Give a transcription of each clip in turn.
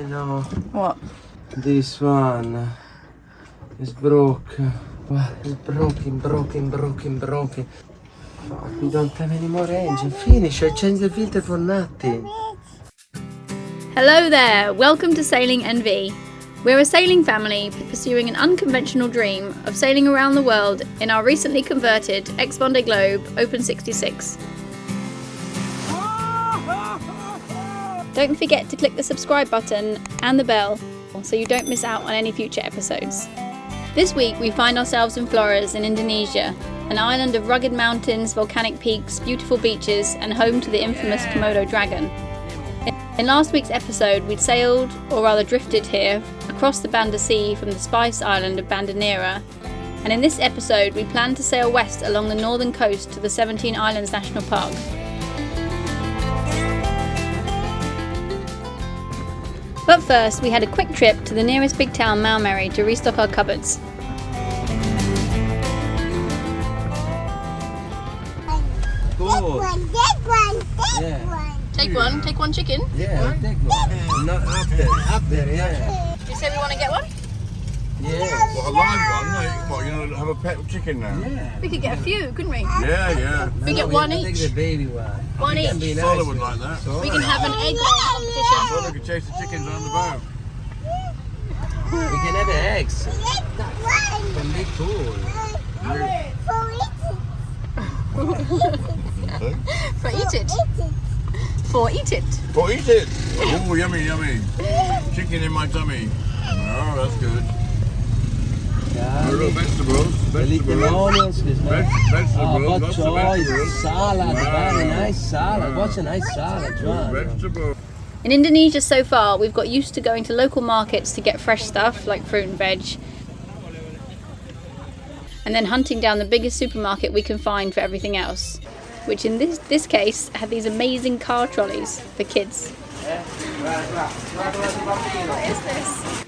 know. What? This one is broken. Well, it's broken. Fuck, we don't have any more engine. Finish, I changed the filter for nothing. Hello there, welcome to Sailing NV. We're a sailing family pursuing an unconventional dream of sailing around the world in our recently converted ex-Vendée Globe Open 66. Don't forget to click the subscribe button and the bell so you don't miss out on any future episodes. This week we find ourselves in Flores in Indonesia, an island of rugged mountains, volcanic peaks, beautiful beaches and home to the infamous Komodo dragon. In last week's episode we'd sailed, or rather drifted here, across the Banda Sea from the spice island of Banda Niera, and in this episode we plan to sail west along the northern coast to the 17 Islands National Park. But first, we had a quick trip to the nearest big town, Maumere, to restock our cupboards. Take one chicken? Yeah, take one. Not up there, yeah. Do you say we want to get one? Yeah. What, a live one? Like, what, you know, have a pet chicken now? Yeah. We could get a few, couldn't we? Yeah. We get one Take each. the baby one. One It can each. be nice Sola would with- like that. Sola. We can have an egg competition. Sola could chase the chickens around the boat. We can have eggs. Can be cool. For eat it. For eat it. Oh, eat it! Oh, yummy. Chicken in my tummy. Oh, that's good. A little vegetables. The little onions. Vegetables. Oh, Lots of choice. vegetables. Salad. Wow. Very nice salad. Wow. What's a nice salad, John? Vegetables. In Indonesia so far, we've got used to going to local markets to get fresh stuff like fruit and veg, and then hunting down the biggest supermarket we can find for everything else, which in this case had these amazing car trolleys for kids. What is this?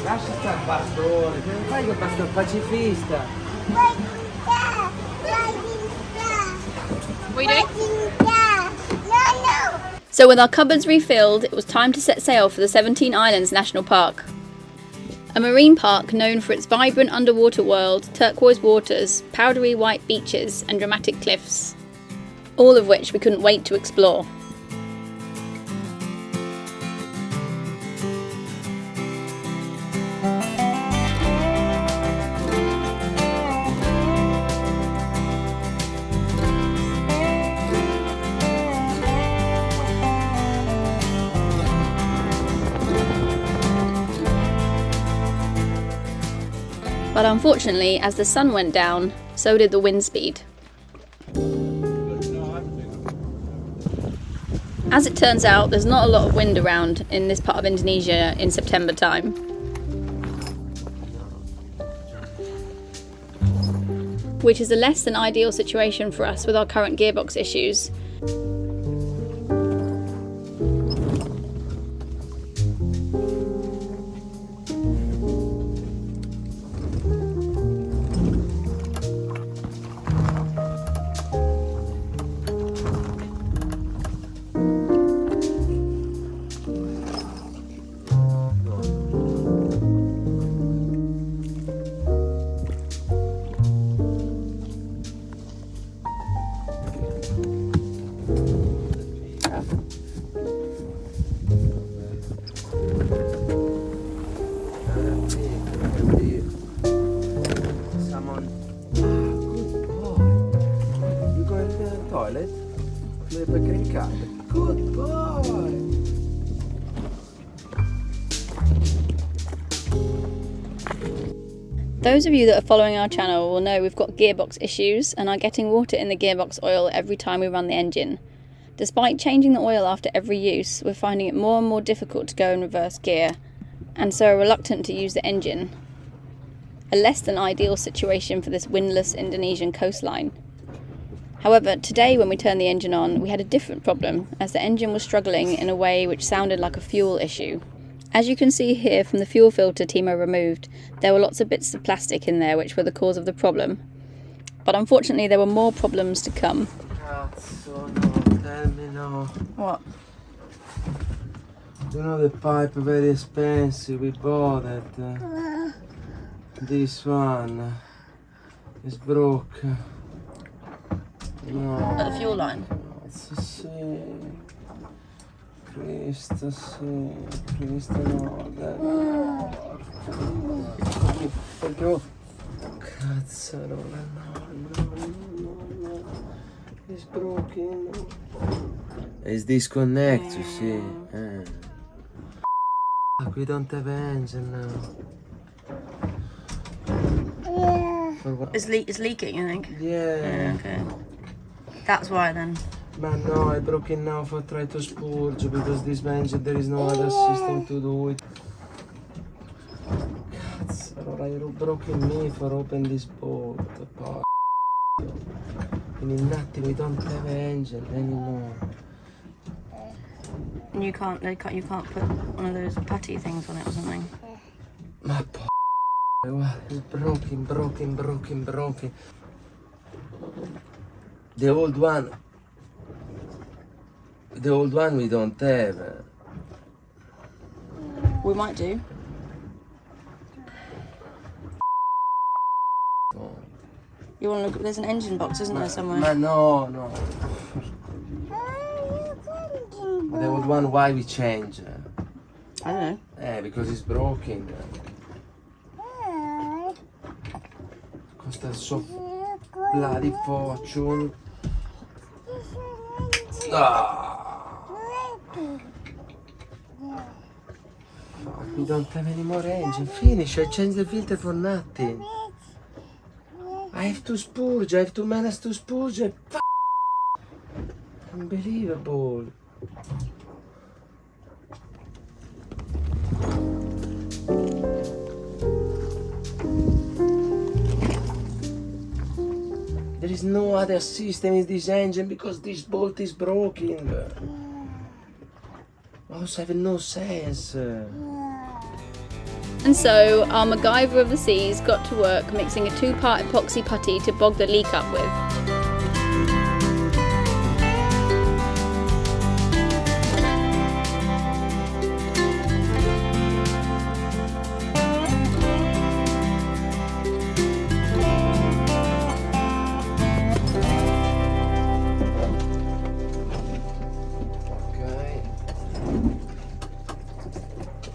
Lascia stare pastore, che non fai che pastore pacifista. What are you doing? So with our cupboards refilled, it was time to set sail for the 17 Islands National Park. A marine park known for its vibrant underwater world, turquoise waters, powdery white beaches and dramatic cliffs. All of which we couldn't wait to explore. But unfortunately, as the sun went down, so did the wind speed. As it turns out, there's not a lot of wind around in this part of Indonesia in September time. Which is a less than ideal situation for us with our current gearbox issues. Toilet? Per caricare. Good boy! Those of you that are following our channel will know we've got gearbox issues and are getting water in the gearbox oil every time we run the engine. Despite changing the oil after every use, we're finding it more and more difficult to go in reverse gear, and so are reluctant to use the engine. A less than ideal situation for this windless Indonesian coastline. However, today when we turned the engine on, we had a different problem, as the engine was struggling in a way which sounded like a fuel issue, As you can see here from the fuel filter Timo removed, there were lots of bits of plastic in there which were the cause of the problem. But unfortunately there were more problems to come. Cazzo, no, tell me no. What? You know the pipe very expensive, we bought it. This one is broke. No. At the fuel line? Cazzo, sì. Cristo, sì. Cristo, no. Perché... Cazzarola, no. It's broken. It's disconnect, you see. We don't have engine now. It's leaking, you think? Yeah. Okay. That's why then. But no, I broke it now for try to spurge because this engine there is no other system to do it. Cazzarola, you broke me for open this boat. In nothing, we don't have engine anymore. And you can't put one of those putty things on it or something? Ma it's broken. The old one we don't have. We might do. You want to look? There's an engine box, isn't there, somewhere? No. The old one, why we change? I don't know. Because it's broken. Cost us so bloody fortune. Fuck, we don't have any more engine. Finish, I changed the filter for nothing. I have to spurge, I have to manage to spurge. Unbelievable. There is no other system in this engine because this bolt is broken. Also have no sense. And so our MacGyver of the seas got to work mixing a 2-part epoxy putty to bog the leak up with.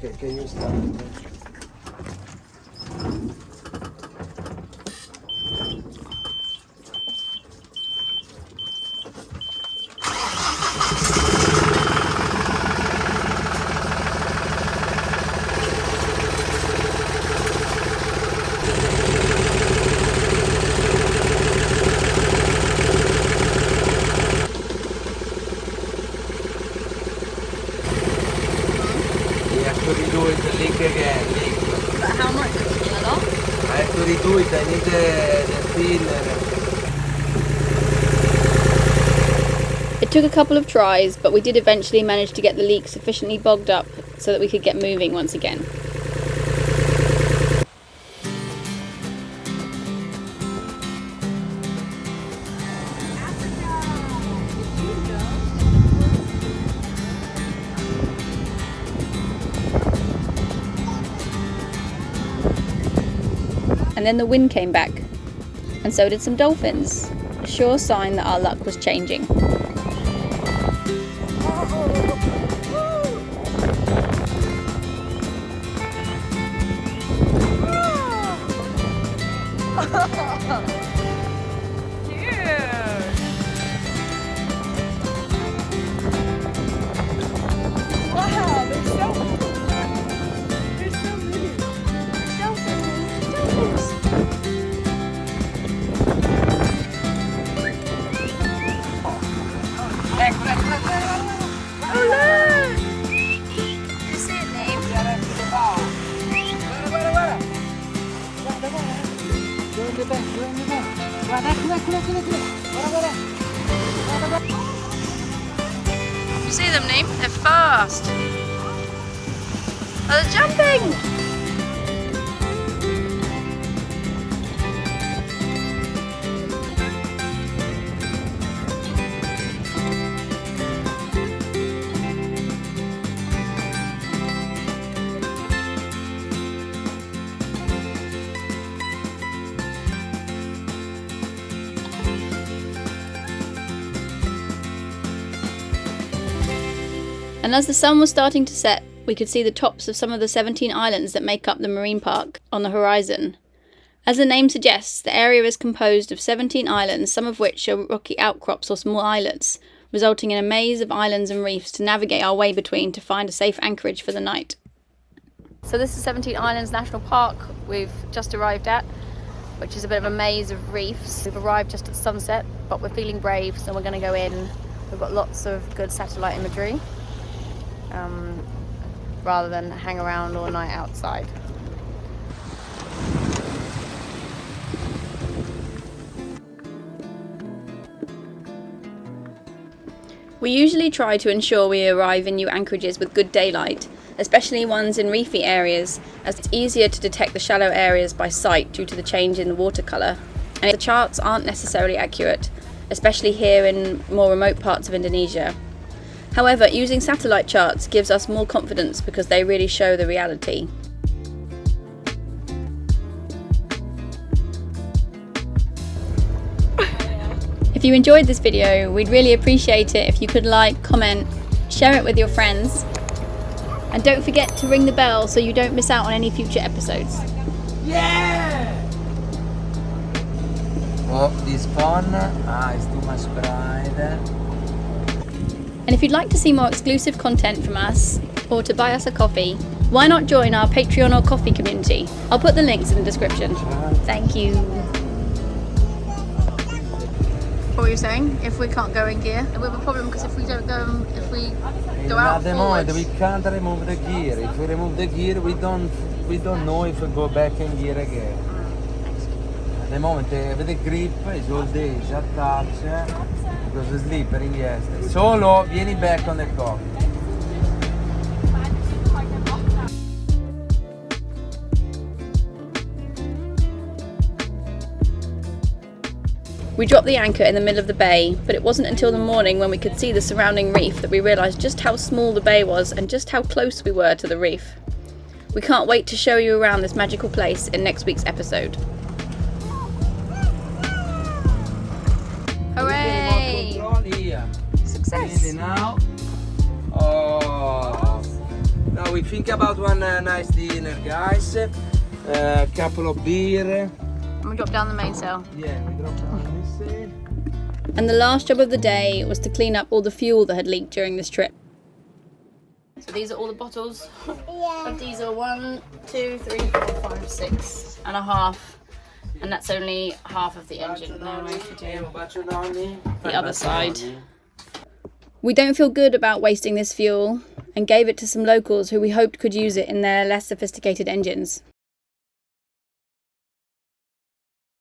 Okay, can you start? Redo it, the leak again. But how much? A lot? I have to redo it, I need the thinner. It took a couple of tries, but we did eventually manage to get the leak sufficiently bogged up so that we could get moving once again. And then the wind came back, and so did some dolphins, a sure sign that our luck was changing. You see them, Neem? They're fast. Oh, it's jumping! And as the sun was starting to set, we could see the tops of some of the 17 islands that make up the marine park on the horizon. As the name suggests, the area is composed of 17 islands, some of which are rocky outcrops or small islets, resulting in a maze of islands and reefs to navigate our way between to find a safe anchorage for the night. So this is 17 Islands National Park we've just arrived at, which is a bit of a maze of reefs. We've arrived just at sunset, but we're feeling brave, so we're going to go in. We've got lots of good satellite imagery. Rather than hang around all night outside. We usually try to ensure we arrive in new anchorages with good daylight, especially ones in reefy areas, as it's easier to detect the shallow areas by sight due to the change in the water colour. And the charts aren't necessarily accurate, especially here in more remote parts of Indonesia. However, using satellite charts gives us more confidence because they really show the reality. If you enjoyed this video, we'd really appreciate it if you could like, comment, share it with your friends, and don't forget to ring the bell so you don't miss out on any future episodes. Yeah! Oh, this phone is too much bright. And if you'd like to see more exclusive content from us, or to buy us a coffee, why not join our Patreon or coffee community? I'll put the links in the description. Thank you. What were you saying? If we can't go in gear? We have a problem because if we go out forwards. We can't remove the gear. If we remove the gear, we don't know if we go back in gear again. At the moment, the grip is all this, attached. Because the slipper yesterday. Solo, vieni back on the cock. We dropped the anchor in the middle of the bay, but it wasn't until the morning when we could see the surrounding reef that we realised just how small the bay was and just how close we were to the reef. We can't wait to show you around this magical place in next week's episode. Hooray! Success! Now. Oh. Now we think about one nice dinner, guys. A couple of beer. And we drop down the mainsail. Yeah, we drop down the mainsail. And the last job of the day was to clean up all the fuel that had leaked during this trip. So these are all the bottles of diesel. 1, 2, 3, 4, 5, 6 and a half. And that's only half of the engine. Now we have to do the other side. We don't feel good about wasting this fuel and gave it to some locals who we hoped could use it in their less sophisticated engines.